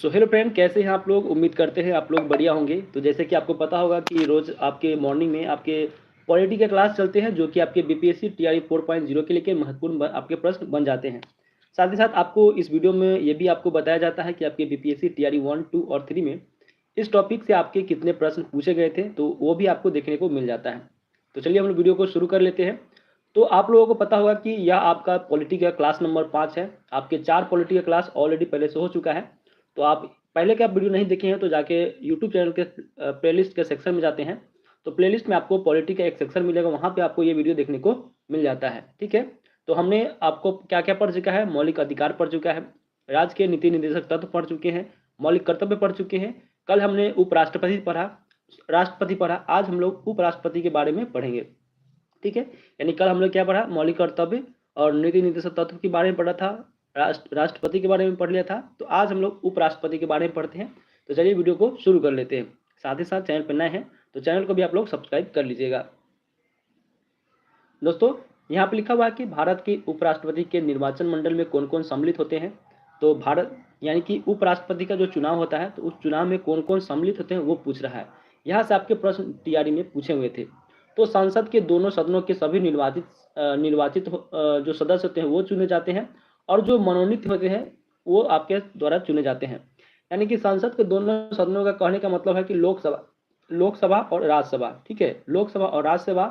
So hello friend, कैसे हैं आप लोग। उम्मीद करते हैं आप लोग बढ़िया होंगे। तो जैसे कि आपको पता होगा कि रोज़ आपके मॉर्निंग में आपके पॉलिटी के क्लास चलते हैं, जो कि आपके बीपीएससी टीआरई 4.0 के लिए महत्वपूर्ण आपके प्रश्न बन जाते हैं। साथ ही साथ आपको इस वीडियो में ये भी आपको बताया जाता है कि आपके बीपीएससी टीआरई 1, 2 और 3 में इस टॉपिक से आपके कितने प्रश्न पूछे गए थे, तो वो भी आपको देखने को मिल जाता है। तो चलिए हम लोग वीडियो को शुरू कर लेते हैं। तो आप लोगों को पता होगा कि यह आपका पॉलिटी का क्लास नंबर 5 है। आपके 4 पॉलिटी का क्लास ऑलरेडी पहले से हो चुका है। तो आप पहले के आप वीडियो नहीं देखे हैं तो जाके यूट्यूब चैनल के प्लेलिस्ट के सेक्शन में जाते हैं। तो प्लेलिस्ट में आपको पॉलिटी का एक सेक्शन मिलेगा, वहाँ पे आपको ये वीडियो देखने को मिल जाता है। ठीक है, तो हमने आपको क्या क्या पढ़ चुका है। मौलिक अधिकार पढ़ चुका है, राज्य के नीति निर्देशक तत्व पढ़ चुके हैं, मौलिक कर्तव्य पढ़ चुके हैं। कल हमने उपराष्ट्रपति पढ़ा, राष्ट्रपति पढ़ा। आज हम लोग उपराष्ट्रपति के बारे में पढ़ेंगे। ठीक है, यानी कल हम लोग क्या पढ़ा, मौलिक कर्तव्य और नीति निर्देशक तत्व के बारे में पढ़ा था, राष्ट्रपति के बारे में पढ़ लिया था। तो आज हम लोग उपराष्ट्रपति के बारे में पढ़ते हैं। तो चलिए वीडियो को शुरू कर लेते हैं। साथ ही साथ चैनल पर नए हैं तो चैनल को भी आप लोग सब्सक्राइब कर लीजिएगा। दोस्तों, यहाँ पे लिखा हुआ है कि भारत के उपराष्ट्रपति के निर्वाचन मंडल में कौन कौन सम्मिलित होते हैं। तो भारत यानी कि उपराष्ट्रपति का जो चुनाव होता है, तो उस चुनाव में कौन कौन सम्मिलित होते हैं वो पूछ रहा है। यहाँ से आपके प्रश्न टीआरई में पूछे हुए थे। तो संसद के दोनों सदनों के सभी निर्वाचित जो सदस्य होते हैं वो चुने जाते हैं, और जो मनोनीत होते हैं वो आपके द्वारा चुने जाते हैं। यानी कि संसद के दोनों सदनों का कहने का मतलब है कि लोकसभा और राज्यसभा। ठीक है, लोकसभा और राज्यसभा,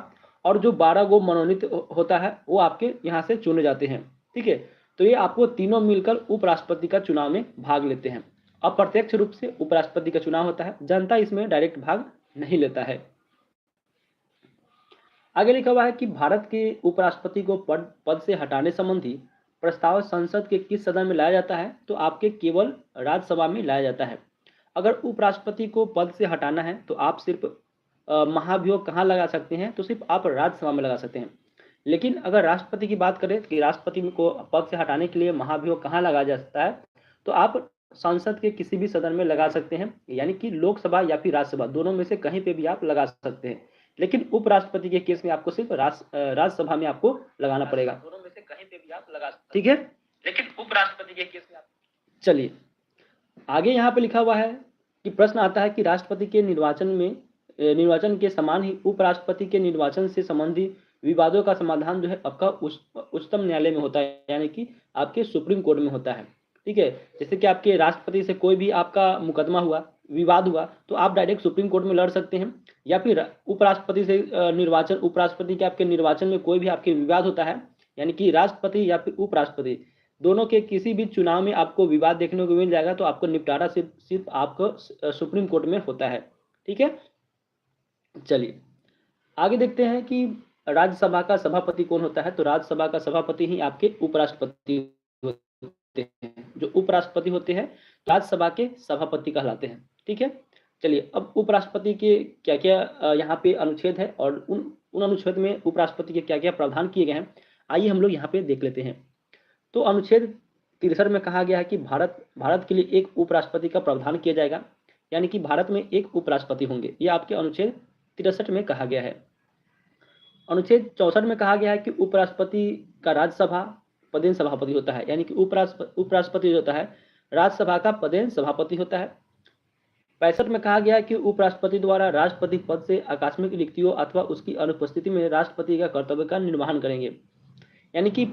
और जो 12 गो मनोनीत होता है वो आपके यहाँ से चुने जाते हैं। ठीक है, तो ये आपको तीनों मिलकर उपराष्ट्रपति का चुनाव में भाग लेते हैं। अप्रत्यक्ष रूप से उपराष्ट्रपति का चुनाव होता है, जनता इसमें डायरेक्ट भाग नहीं लेता है। आगे लिखा हुआ है कि भारत के उपराष्ट्रपति को पद से हटाने संबंधी प्रस्ताव संसद के किस सदन में लाया जाता है। तो आपके केवल राज्यसभा में लाया जाता है। अगर उपराष्ट्रपति को पद से हटाना है तो आप सिर्फ महाभियोग कहाँ लगा सकते हैं, तो सिर्फ आप राज्यसभा में लगा सकते हैं। लेकिन अगर राष्ट्रपति की बात करें कि राष्ट्रपति को पद से हटाने के लिए महाभियोग कहाँ लगाया जा सकता है, तो आप संसद के किसी भी सदन में लगा सकते हैं, यानी कि लोकसभा या फिर राज्यसभा, दोनों में से कहीं पे भी आप लगा सकते हैं। लेकिन उपराष्ट्रपति के केस में आपको सिर्फ राज्यसभा में आपको लगाना पड़ेगा। दोनों में से कहीं पे भी आप लगा सकते हैं। ठीक है, लेकिन उपराष्ट्रपति के केस में आप चलिए आगे यहाँ पे लिखा हुआ है कि प्रश्न आता है कि राष्ट्रपति के निर्वाचन के समान ही उपराष्ट्रपति के निर्वाचन से संबंधित विवादों का समाधान जो है आपका उच्चतम न्यायालय में होता है, यानी कि आपके सुप्रीम कोर्ट में होता है। ठीक है, जैसे कि आपके राष्ट्रपति से कोई भी आपका मुकदमा हुआ, विवाद हुआ, तो आप डायरेक्ट सुप्रीम कोर्ट में लड़ सकते हैं। या फिर उपराष्ट्रपति से उपराष्ट्रपति के आपके निर्वाचन में कोई भी आपके विवाद होता है, यानी कि राष्ट्रपति या फिर उपराष्ट्रपति दोनों के किसी भी चुनाव में आपको विवाद देखने को मिल जाएगा, तो आपको निपटारा सिर्फ आपको सुप्रीम कोर्ट में होता है। ठीक है, चलिए आगे देखते हैं कि राज्यसभा का सभापति कौन होता है। तो राज्यसभा का सभापति ही आपके उपराष्ट्रपति होते हैं। जो उपराष्ट्रपति होते हैं राज्यसभा के सभापति कहलाते हैं। ठीक है, चलिए अब उपराष्ट्रपति के क्या क्या यहाँ पे अनुच्छेद है, और उन अनुच्छेद में उपराष्ट्रपति के क्या क्या प्रावधान किए गए हैं, आइए हम लोग यहाँ पे देख लेते हैं। तो अनुच्छेद 63 में कहा गया है कि भारत के लिए एक उपराष्ट्रपति का प्रावधान किया जाएगा, यानी कि भारत में एक उपराष्ट्रपति होंगे। ये आपके अनुच्छेद 63 में कहा गया है। अनुच्छेद 64 में कहा गया है कि उपराष्ट्रपति का राज्यसभा पदेन सभापति होता है, यानी कि उपराष्ट्रपति जो होता है राज्यसभा का पदेन सभापति होता है। 65 में कहा गया है कि उपराष्ट्रपति द्वारा राष्ट्रपति पद से आकस्मिक रिक्तियों अथवा उसकी अनुपस्थिति में राष्ट्रपति का कर्तव्य का निर्वहन करेंगे। यानी कि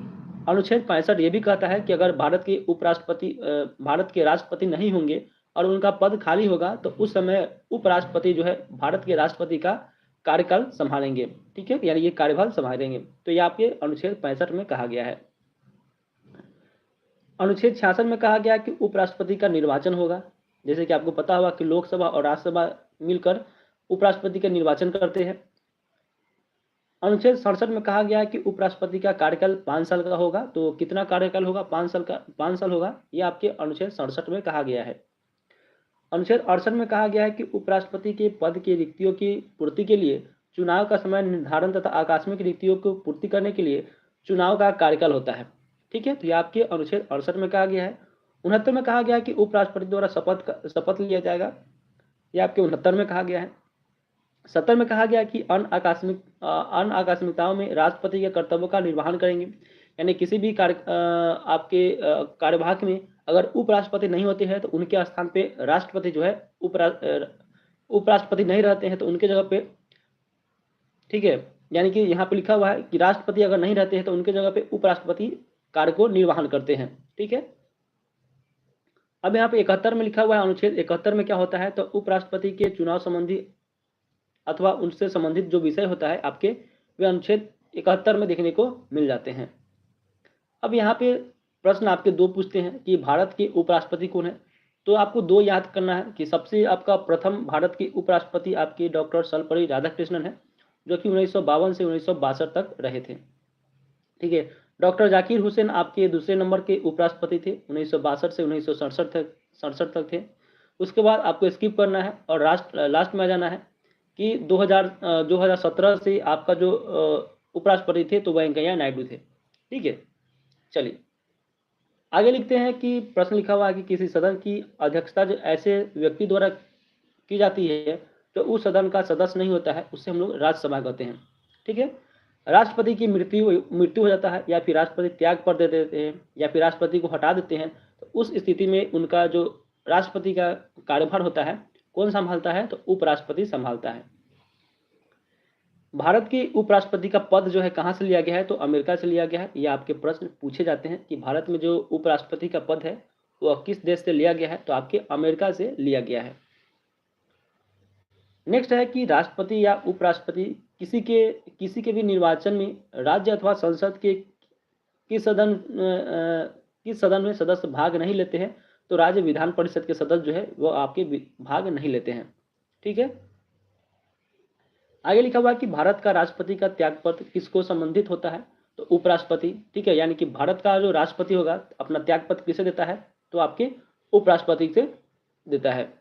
अनुच्छेद 65 ये भी कहता है कि अगर भारत के राष्ट्रपति नहीं होंगे और उनका पद खाली होगा, तो उस समय उपराष्ट्रपति जो है भारत के राष्ट्रपति का कार्यकाल संभालेंगे। ठीक है, यानी ये कार्यभार संभालेंगे। तो ये आपके अनुच्छेद 65 में कहा गया है। अनुच्छेद 66 में कहा गया कि उपराष्ट्रपति का निर्वाचन होगा। जैसे कि आपको पता होगा कि लोकसभा और राज्यसभा मिलकर उपराष्ट्रपति का निर्वाचन करते हैं। अनुच्छेद 67 में कहा गया है कि उपराष्ट्रपति का कार्यकाल 5 साल का होगा। तो कितना कार्यकाल होगा, 5 साल होगा। ये आपके अनुच्छेद 67 में कहा गया है। अनुच्छेद 68 में कहा गया है कि उपराष्ट्रपति के पद की रिक्तियों की पूर्ति के लिए चुनाव का समय निर्धारण तथा आकस्मिक रिक्तियों को पूर्ति करने के लिए चुनाव का कार्यकाल होता है। ठीक है, तो ये आपके अनुच्छेद 68 में कहा गया है। 69 में कहा गया है कि उपराष्ट्रपति द्वारा शपथ लिया जाएगा। यह आपके 69 में कहा गया है। 70 में कहा गया कि अन्य आकस्मिकताओं में राष्ट्रपति के कर्तव्यों का निर्वहन करेंगे, यानी किसी भी आपके कार्यभाग में अगर उपराष्ट्रपति नहीं होते हैं तो उनके स्थान पे राष्ट्रपति जो है उपराष्ट्रपति नहीं रहते हैं तो उनके जगह पे, ठीक है, यानी कि यहाँ पे लिखा हुआ है कि राष्ट्रपति अगर नहीं रहते हैं तो उनके जगह पे उपराष्ट्रपति कार्य को निर्वहन करते हैं। ठीक है, अब यहाँ पे 71 में लिखा हुआ है, अनुच्छेद 71 में क्या होता है, तो उपराष्ट्रपति के चुनाव संबंधी अथवा उनसे संबंधित जो विषय होता है आपके, वे अनुच्छेद 71 में देखने को मिल जाते हैं। अब यहाँ पे प्रश्न आपके दो पूछते हैं कि भारत के उपराष्ट्रपति कौन है, तो आपको दो याद करना है कि सबसे आपका प्रथम भारत के उपराष्ट्रपति आपके डॉक्टर सर्वपल्ली राधाकृष्णन है, जो कि 1952 से 1962 तक रहे थे। ठीक है, डॉक्टर जाकिर हुसैन आपके दूसरे नंबर के उपराष्ट्रपति थे, 1962 से 1967 तक थे। उसके बाद आपको स्किप करना है और लास्ट में आ जाना है कि 2017 से आपका जो उपराष्ट्रपति थे तो वेंकैया नायडू थे। ठीक है, चलिए आगे लिखते हैं कि प्रश्न लिखा हुआ है कि किसी सदन की अध्यक्षता जो ऐसे व्यक्ति द्वारा की जाती है तो उस सदन का सदस्य नहीं होता है, उससे हम लोग राज्यसभा कहते हैं। ठीक है, राष्ट्रपति की मृत्यु हो जाता है या फिर राष्ट्रपति त्याग पर दे देते हैं या फिर राष्ट्रपति को हटा देते हैं, तो उस स्थिति में उनका जो राष्ट्रपति का कार्यभार होता है कौन संभालता है, तो उपराष्ट्रपति संभालता है। भारत के उपराष्ट्रपति का पद जो है कहाँ से लिया गया है, तो अमेरिका से लिया गया है। ये आपके प्रश्न पूछे जाते हैं कि भारत में जो उपराष्ट्रपति का पद है वह किस देश से लिया गया है, तो आपके अमेरिका से लिया गया है। नेक्स्ट है कि राष्ट्रपति या उपराष्ट्रपति किसी के भी निर्वाचन में राज्य अथवा संसद के किस सदन में सदस्य भाग नहीं लेते हैं, तो राज्य विधान परिषद के सदस्य जो है वो आपके भाग नहीं लेते हैं। ठीक है, आगे लिखा हुआ है कि भारत का राष्ट्रपति का त्यागपत्र किसको संबंधित होता है, तो उपराष्ट्रपति। ठीक है, यानी कि भारत का जो राष्ट्रपति होगा अपना त्यागपत्र किसे देता है, तो आपके उपराष्ट्रपति से देता है।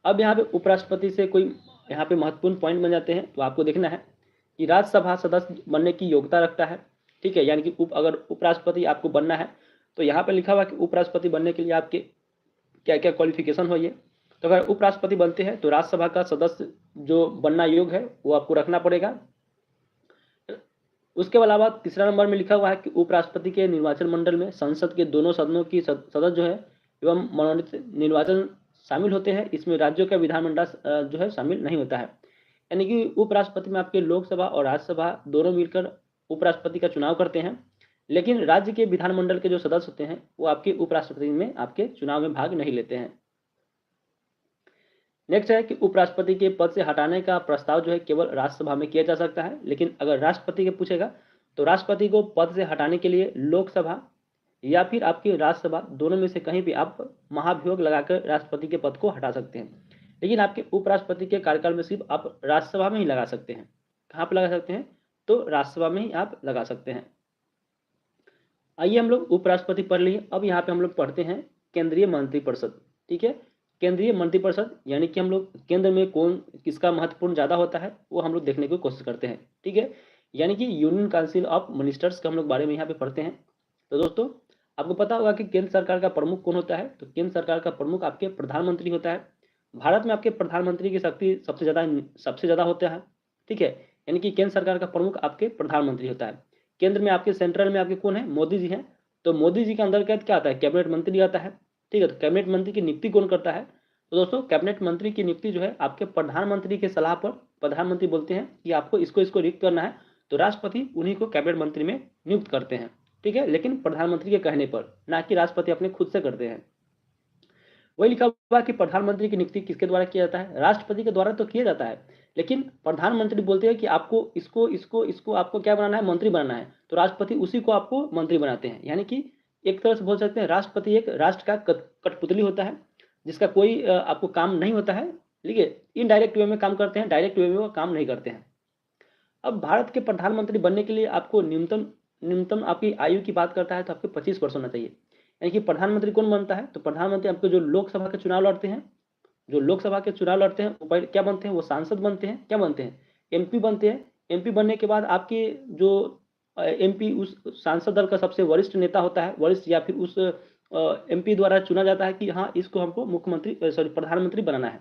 अब यहाँ पे उपराष्ट्रपति से कोई यहाँ पे महत्वपूर्ण पॉइंट बन जाते हैं, तो आपको देखना है कि राज्यसभा सदस्य बनने की योग्यता रखता है। ठीक है, यानी कि अगर उपराष्ट्रपति आपको बनना है तो यहाँ पे लिखा हुआ कि उपराष्ट्रपति बनने के लिए आपके क्या क्या क्वालिफिकेशन हो ये, तो अगर उपराष्ट्रपति बनते हैं तो राज्यसभा का सदस्य जो बनना योग्य है वो आपको रखना पड़ेगा। उसके अलावा तीसरा नंबर में लिखा हुआ है कि उपराष्ट्रपति के निर्वाचन मंडल में संसद के दोनों सदनों की सदस्य जो है एवं मनोनीत निर्वाचन शामिल होते हैं, इसमें राज्यों का विधानमंडल जो है शामिल नहीं होता है। यानी कि उपराष्ट्रपति में आपके लोकसभा और राज्यसभा दोनों मिलकर उपराष्ट्रपति का चुनाव करते हैं, लेकिन राज्य के विधानमंडल के जो सदस्य होते हैं वो आपके उपराष्ट्रपति में आपके चुनाव में भाग नहीं लेते हैं। नेक्स्ट है कि उपराष्ट्रपति के पद से हटाने का प्रस्ताव जो है केवल राज्यसभा में किया जा सकता है, लेकिन अगर राष्ट्रपति के पूछेगा तो राष्ट्रपति को पद से हटाने के लिए लोकसभा या फिर आपकी राज्यसभा दोनों में से कहीं भी आप महाभियोग लगाकर राष्ट्रपति के पद को हटा सकते हैं, लेकिन आपके उपराष्ट्रपति के कार्यकाल में सिर्फ आप राज्यसभा में ही लगा सकते हैं। कहाँ पर लगा सकते हैं, तो राज्यसभा में ही आप लगा सकते हैं। आइए हम लोग उपराष्ट्रपति पढ़ लिए, अब यहाँ पे हम लोग पढ़ते हैं केंद्रीय मंत्रिपरिषद। ठीक है, केंद्रीय मंत्रिपरिषद यानी कि हम लोग केंद्र में कौन किसका महत्वपूर्ण ज़्यादा होता है वो हम लोग देखने की कोशिश करते हैं। ठीक है, यानी कि यूनियन काउंसिल ऑफ मिनिस्टर्स का हम लोग बारे में यहाँ पे पढ़ते हैं। तो दोस्तों आपको पता होगा कि केंद्र सरकार का प्रमुख कौन होता है, तो केंद्र सरकार का प्रमुख आपके प्रधानमंत्री होता है। भारत में आपके प्रधानमंत्री की शक्ति सबसे ज़्यादा होता है। ठीक है, यानी कि केंद्र सरकार का प्रमुख आपके प्रधानमंत्री होता है। केंद्र में आपके सेंट्रल में आपके कौन है, मोदी जी हैं, तो मोदी जी के अंतर्गत क्या आता है, कैबिनेट मंत्री आता है। ठीक है, तो कैबिनेट मंत्री की नियुक्ति कौन करता है, तो दोस्तों कैबिनेट मंत्री की नियुक्ति जो है आपके प्रधानमंत्री के सलाह पर प्रधानमंत्री बोलते हैं कि आपको इसको रिक्त करना है, तो राष्ट्रपति उन्हीं को कैबिनेट मंत्री में नियुक्त करते हैं। ठीक है, लेकिन प्रधानमंत्री के कहने पर, ना कि राष्ट्रपति अपने खुद से करते हैं। वही लिखा हुआ कि प्रधानमंत्री की नियुक्ति किसके द्वारा किया जाता है, राष्ट्रपति के द्वारा तो किया जाता है, लेकिन प्रधानमंत्री बोलते हैं कि आपको इसको आपको क्या बनाना है, मंत्री बनाना है, तो राष्ट्रपति उसी को आपको मंत्री बनाते हैं। यानी कि एक तरह से बोल सकते हैं राष्ट्रपति एक राष्ट्र का कठपुतली होता है जिसका कोई आपको काम नहीं होता है। ठीक है, इनडायरेक्ट वे में काम करते हैं, डायरेक्ट वे में वो काम नहीं करते हैं। अब भारत के प्रधानमंत्री बनने के लिए आपको न्यूनतम आपकी आयु की बात करता है तो आपके 25 वर्ष होना चाहिए। यानी कि प्रधानमंत्री कौन बनता है, तो प्रधानमंत्री आपके जो लोकसभा के चुनाव लड़ते हैं, वो क्या बनते हैं, वो सांसद बनते हैं, क्या बनते हैं, एमपी बनते हैं। एमपी बनने के बाद आपके जो एमपी उस सांसद दल का सबसे वरिष्ठ नेता होता है, वरिष्ठ या फिर उस एमपी द्वारा चुना जाता है कि हाँ इसको हमको प्रधानमंत्री बनाना है।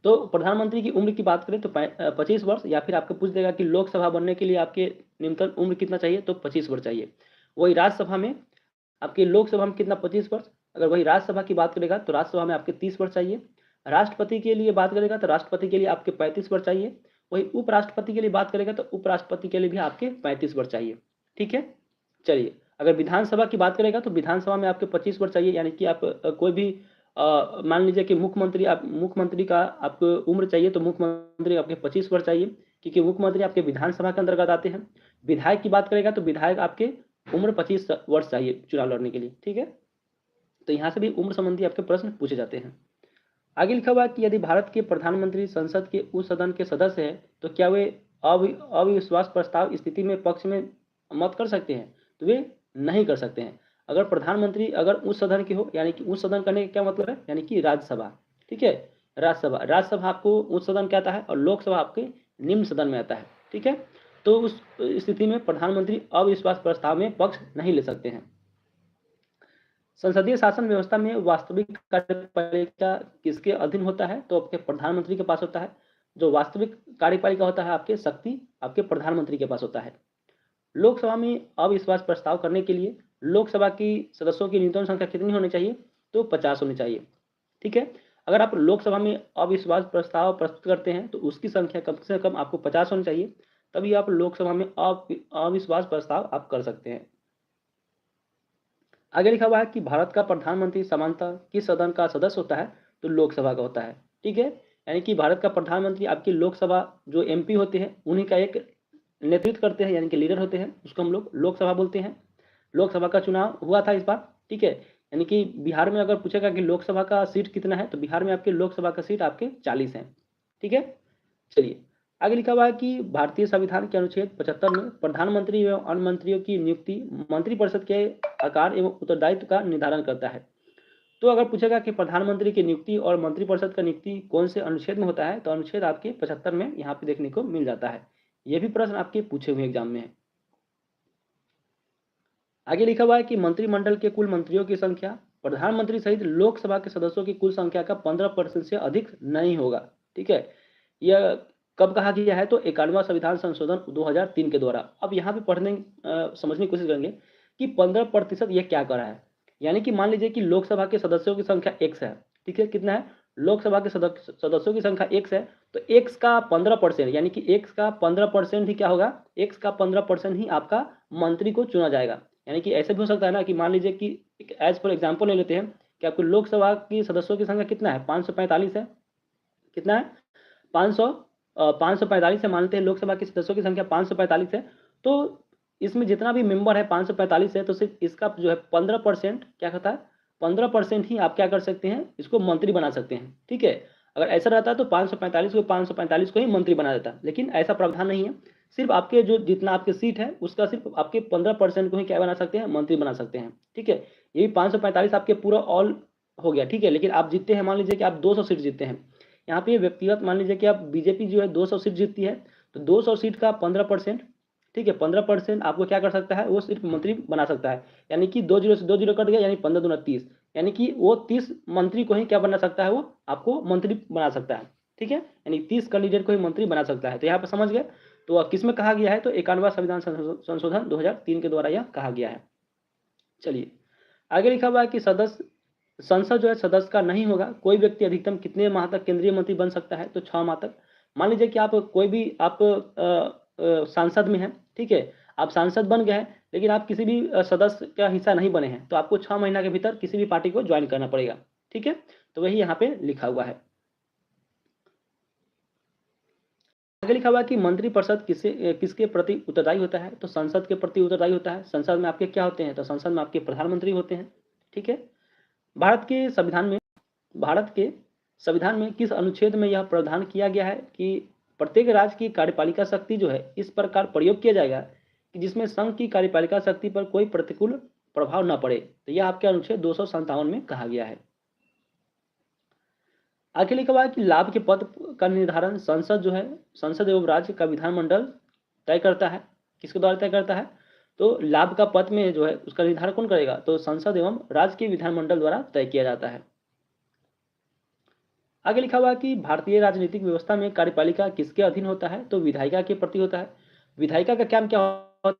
तो प्रधानमंत्री की उम्र की बात करें तो 25 वर्ष, या फिर आपको पूछ देगा कि लोकसभा बनने के लिए आपके न्यूनतम उम्र कितना चाहिए, तो 25 वर्ष चाहिए। वही राज्यसभा में आपकी लोकसभा में कितना 25 वर्ष। अगर वही राज्यसभा की बात करेगा तो राज्यसभा में आपके 30 वर्ष चाहिए। राष्ट्रपति के लिए बात करेगा तो राष्ट्रपति के लिए आपके 35 वर्ष चाहिए। वही उपराष्ट्रपति के लिए बात करेगा तो उपराष्ट्रपति के लिए भी आपके 35 वर्ष चाहिए। ठीक है, चलिए अगर विधानसभा की बात करेगा तो विधानसभा में आपके 25 वर्ष चाहिए, यानी कि आप कोई भी मान लीजिए कि मुख्यमंत्री का आपको उम्र चाहिए तो मुख्यमंत्री आपके 25 वर्ष चाहिए, क्योंकि मुख्यमंत्री आपके विधानसभा के अंतर्गत आते हैं। विधायक की बात करेगा तो विधायक आपके उम्र 25 वर्ष चाहिए चुनाव लड़ने के लिए। ठीक है, तो यहाँ से भी उम्र संबंधी आपके प्रश्न पूछे जाते हैं। आगे लिखा हुआ है कि यदि भारत के प्रधानमंत्री संसद के उस सदन के सदस्य हैं तो क्या वे अविश्वास प्रस्ताव स्थिति में पक्ष में मत कर सकते हैं, तो वे नहीं कर सकते हैं। अगर प्रधानमंत्री अगर उस सदन के हो, यानी कि उस सदन करने का क्या मतलब है, यानी कि राज्यसभा। ठीक है, राज्यसभा आपको उच्च सदन क्या आता है और लोकसभा आपके निम्न सदन में आता है। ठीक है, तो उस स्थिति में प्रधानमंत्री अविश्वास प्रस्ताव में पक्ष नहीं ले सकते हैं। संसदीय शासन व्यवस्था में वास्तविक कार्यपालिका किसके अधीन होता है, तो आपके प्रधानमंत्री के पास होता है। जो वास्तविक कार्यपालिका होता है आपके शक्ति आपके प्रधानमंत्री के पास होता है। लोकसभा में अविश्वास प्रस्ताव करने के लिए लोकसभा की सदस्यों की न्यूनतम संख्या कितनी होनी चाहिए, तो 50 होनी चाहिए। ठीक है, अगर आप लोकसभा में अविश्वास प्रस्ताव प्रस्तुत करते हैं तो उसकी संख्या कम से कम आपको 50 होनी चाहिए, तभी आप लोकसभा में अविश्वास प्रस्ताव आप कर सकते हैं। आगे लिखा हुआ है कि भारत का प्रधानमंत्री सामान्यतः किस सदन का सदस्य होता है, तो लोकसभा का होता है। ठीक है, यानी कि भारत का प्रधानमंत्री आपकी लोकसभा जो एमपी होते हैं उन्हीं का एक नेतृत्व करते हैं, यानी कि लीडर होते हैं, उसको हम लोग लोकसभा बोलते हैं। लोकसभा का चुनाव हुआ था इस बार। ठीक है, यानी कि बिहार में अगर पूछेगा कि लोकसभा का सीट कितना है, तो बिहार में आपके लोकसभा का सीट आपके 40 हैं। ठीक है, चलिए आगे लिखा हुआ है कि भारतीय संविधान के अनुच्छेद 75 में प्रधानमंत्री एवं अन्य मंत्रियों की नियुक्ति मंत्रिपरिषद के आकार एवं उत्तरदायित्व का निर्धारण करता है। तो अगर पूछेगा कि प्रधानमंत्री की नियुक्ति और मंत्रिपरिषद का नियुक्ति कौन से अनुच्छेद में होता है, तो अनुच्छेद आपके 75 में यहाँ पे देखने को मिल जाता है। यह भी प्रश्न आपके पूछे हुए एग्जाम में है। आगे लिखा हुआ है कि मंत्रिमंडल के कुल मंत्रियों की संख्या प्रधानमंत्री सहित लोकसभा के सदस्यों की कुल संख्या का 15% से अधिक नहीं होगा। ठीक है, यह कब कहा गया है, तो 91वां संविधान संशोधन 2003 के द्वारा। अब यहाँ पे समझने की कोशिश करेंगे कि 15% यह क्या कर रहा है। यानी कि मान लीजिए कि लोकसभा के सदस्यों की संख्या x है। ठीक है, कितना है, लोकसभा के सदस्यों की संख्या x है, तो x का 15%, यानी कि x का 15% ही क्या होगा, x का 15% ही आपका मंत्री को चुना जाएगा। यानी कि ऐसे भी हो सकता है ना कि मान लीजिए कि एज फॉर एग्जाम्पल ले लेते हैं कि आपको लोकसभा की सदस्यों की संख्या कितना है, 545 है। कितना है, 545 है, मानते हैं लोकसभा के सदस्यों की संख्या 545 है। तो इसमें जितना भी मेंबर है 545 है, तो सिर्फ इसका जो है 15% क्या कहता है, 15% ही आप क्या कर सकते हैं, इसको मंत्री बना सकते हैं। ठीक है, अगर ऐसा रहता है तो 545 को ही मंत्री बना देता, लेकिन ऐसा प्रावधान नहीं है। सिर्फ आपके जो जितना आपके सीट है उसका सिर्फ आपके 15% को ही क्या बना सकते हैं, मंत्री बना सकते हैं। ठीक है, ये 545 आपके पूरा ऑल हो गया। ठीक है, लेकिन आप जीतते हैं, मान लीजिए कि आप 200 सीट जीतते हैं। यहाँ पे व्यक्तिगत मान लीजिए कि आप बीजेपी जो है 200 सीट जीतती है, तो 200 सीट का 15%, ठीक है, 15% आपको क्या कर सकता है, वो सिर्फ मंत्री बना सकता है। यानी कि 2 जीरो से 2 जीरो कट गया, यानी 15 दूना 30, यानी कि वो 30 मंत्री को ही क्या बना सकता है, वो आपको मंत्री बना सकता है। ठीक है, यानी 30 कैंडिडेट को ही मंत्री बना सकता है। तो यहाँ पर समझ गए, तो किस में कहा गया है, तो 91वां संविधान संशोधन 2003 के द्वारा यह कहा गया है। चलिए आगे लिखा हुआ है कि संसद जो है सदस्य का नहीं होगा। कोई व्यक्ति अधिकतम कितने माह तक केंद्रीय मंत्री बन सकता है, तो 6 माह तक। मान लीजिए कि आप कोई भी आप सांसद में हैं। ठीक है, आप सांसद बन गए हैं, लेकिन आप किसी भी सदस्य का हिस्सा नहीं बने हैं, तो आपको 6 महीना के भीतर किसी भी पार्टी को ज्वाइन करना पड़ेगा। ठीक है, तो वही यहाँ पे लिखा हुआ है। आगे लिखा हुआ है कि मंत्रिपरिषद किसके प्रति उत्तरदायी होता है, तो संसद के प्रति उत्तरदायी होता है। संसद में आपके क्या होते हैं, तो संसद में आपके प्रधानमंत्री होते हैं। ठीक है, भारत के संविधान में भारत के संविधान में किस अनुच्छेद में यह प्रावधान किया गया है कि प्रत्येक राज्य की कार्यपालिका शक्ति जो है इस प्रकार प्रयोग किया जाएगा कि जिसमें संघ की कार्यपालिका शक्ति पर कोई प्रतिकूल प्रभाव न पड़े, तो यह आपके अनुच्छेद 257 में कहा गया है। आगे लिखा हुआ है कि लाभ के पद का निर्धारण संसद जो है, संसद एवं राज्य का विधानमंडल तय करता है। किसके द्वारा तय करता है, तो लाभ का पद में जो है उसका निर्धारण कौन करेगा, तो संसद एवं राज्य के विधानमंडल द्वारा तय किया जाता है। आगे लिखा हुआ है कि भारतीय राजनीतिक व्यवस्था में कार्यपालिका किसके अधीन होता है, तो विधायिका के प्रति होता है। विधायिका का काम क्या होता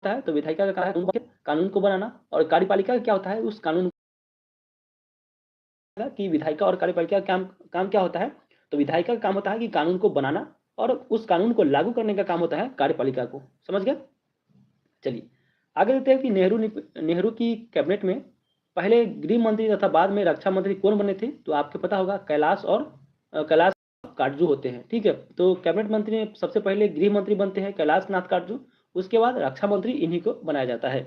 है, तो विधायिका का काम है कानून को बनाना, और कार्यपालिका का क्या होता है, उस कानून का कि विधायिका और कार्यपालिका का काम क्या होता है, तो विधायिका का काम होता है कि कानून को बनाना, और उस कानून को लागू करने का काम होता है कार्यपालिका को। समझ गए? चलिए आगे देखते हैं कि नेहरू की कैबिनेट में पहले गृह मंत्री तथा बाद में रक्षा मंत्री कौन बने थे, तो आपको पता होगा कैलाश काटजू होते हैं। ठीक है, तो कैबिनेट मंत्री में सबसे पहले गृह मंत्री बनते हैं कैलाश नाथ काटजू, उसके बाद रक्षा मंत्री इन्हीं को बनाया जाता है।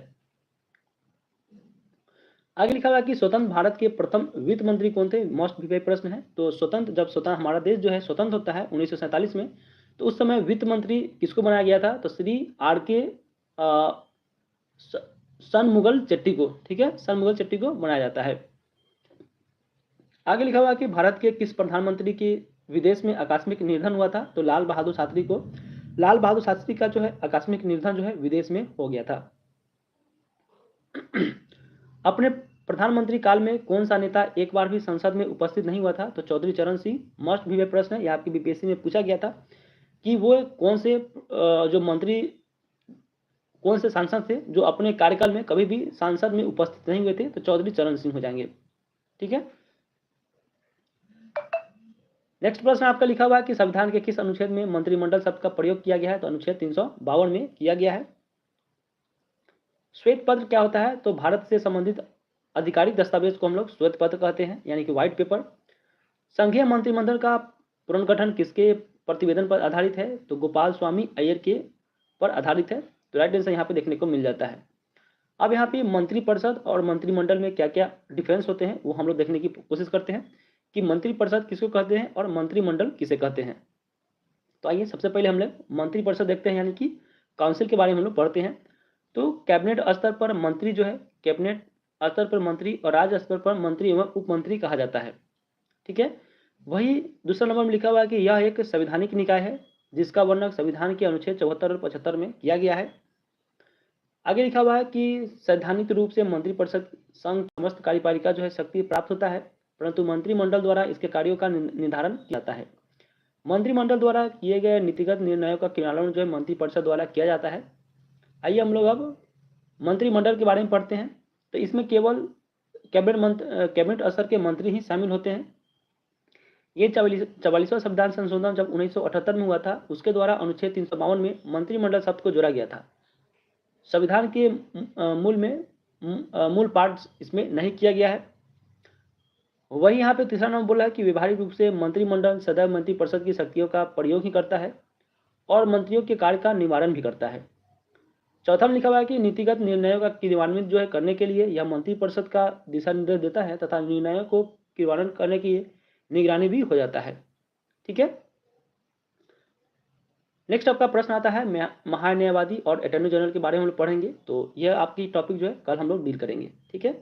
आगे लिखा हुआ कि स्वतंत्र भारत के प्रथम वित्त मंत्री कौन थे, मोस्ट वीआईपी प्रश्न है। तो स्वतंत्र हमारा देश जो है स्वतंत्र होता है 1947 में, तो उस समय वित्त मंत्री किसको बनाया गया था, तो श्री आर के सन मुगल चेट्टी को। ठीक है, सन मुगल चेट्टी को बनाया जाता है। आगे लिखा हुआ कि भारत के किस प्रधानमंत्री के विदेश में आकस्मिक निधन हुआ था, तो लाल बहादुर शास्त्री का जो है आकस्मिक निधन जो है विदेश में हो गया था। अपने प्रधानमंत्री काल में कौन सा नेता एक बार भी संसद में उपस्थित नहीं हुआ था, तो चौधरी चरण सिंह। मस्ट भी प्रश्न है, यह आपकी बीपीएससी में पूछा गया था कि वो कौन से सांसद थे जो अपने कार्यकाल में कभी भी सांसद में उपस्थित नहीं हुए थे, तो चौधरी चरण सिंह हो जाएंगे। ठीक है, नेक्स्ट प्रश्न आपका लिखा हुआ है कि संविधान के किस अनुच्छेद में मंत्रिमंडल शब्द का प्रयोग किया गया है, तो अनुच्छेद 352 में किया गया है। श्वेत पत्र क्या होता है, तो भारत से संबंधित आधिकारिक दस्तावेज को हम लोग श्वेत पत्र कहते हैं, यानी कि व्हाइट पेपर। संघीय मंत्रिमंडल का पुनर्गठन किसके प्रतिवेदन पर आधारित है, तो गोपाल स्वामी अय्यर के पर आधारित है। तो राइट आंसर यहाँ पे देखने को मिल जाता है। अब यहाँ पे मंत्रिपरिषद और मंत्रिमंडल में क्या क्या डिफरेंस होते हैं वो हम लोग देखने की कोशिश करते हैं कि मंत्रिपरिषद किसको कहते हैं और मंत्रिमंडल किसे कहते हैं। तो आइए सबसे पहले हम लोग मंत्रिपरिषद देखते हैं, यानी कि काउंसिल के बारे में हम लोग पढ़ते हैं। तो कैबिनेट स्तर पर मंत्री जो है, कैबिनेट स्तर पर मंत्री और राज्य स्तर पर मंत्री एवं उप मंत्री कहा जाता है। ठीक है, वही दूसरा नंबर में लिखा हुआ है कि यह एक संवैधानिक निकाय है जिसका वर्णन संविधान के अनुच्छेद 74 और 75 में किया गया है। आगे लिखा हुआ है कि सैद्धांतिक रूप से मंत्रिपरिषद संघ समस्त कार्यपालिका जो है शक्ति प्राप्त होता है, परंतु मंत्रिमंडल द्वारा इसके कार्यों का निर्धारण किया जाता है। मंत्रिमंडल द्वारा किए गए नीतिगत निर्णयों का क्रियान्वयन जो है मंत्रिपरिषद द्वारा किया जाता है। आइए हम लोग अब मंत्रिमंडल के बारे में पढ़ते हैं। तो इसमें केवल कैबिनेट स्तर के मंत्री ही शामिल होते हैं। ये 44वां संविधान संशोधन जब 1978 में हुआ था, उसके द्वारा अनुच्छेद 352 में मंत्रिमंडल शब्द को जोड़ा गया था। संविधान के मूल पार्ट इसमें नहीं किया गया है। वही यहाँ पे तीसरा नाम बोला है कि व्यवहारिक रूप से मंत्रिमंडल सदैव मंत्रिपरिषद की शक्तियों का प्रयोग ही करता है और मंत्रियों के कार्य का निवारण भी करता है। चौथा में लिखा हुआ है कि नीतिगत निर्णयों का क्रियान्वित जो है करने के लिए यह मंत्रिपरिषद का दिशा निर्देश देता है तथा निर्णयों को क्रियान्वयन करने की निगरानी भी हो जाता है। ठीक है, नेक्स्ट आपका प्रश्न आता है महान्यायवादी और अटॉर्नी जनरल के बारे में हम लोग पढ़ेंगे। तो यह आपकी टॉपिक जो है कल हम लोग डील करेंगे। ठीक है।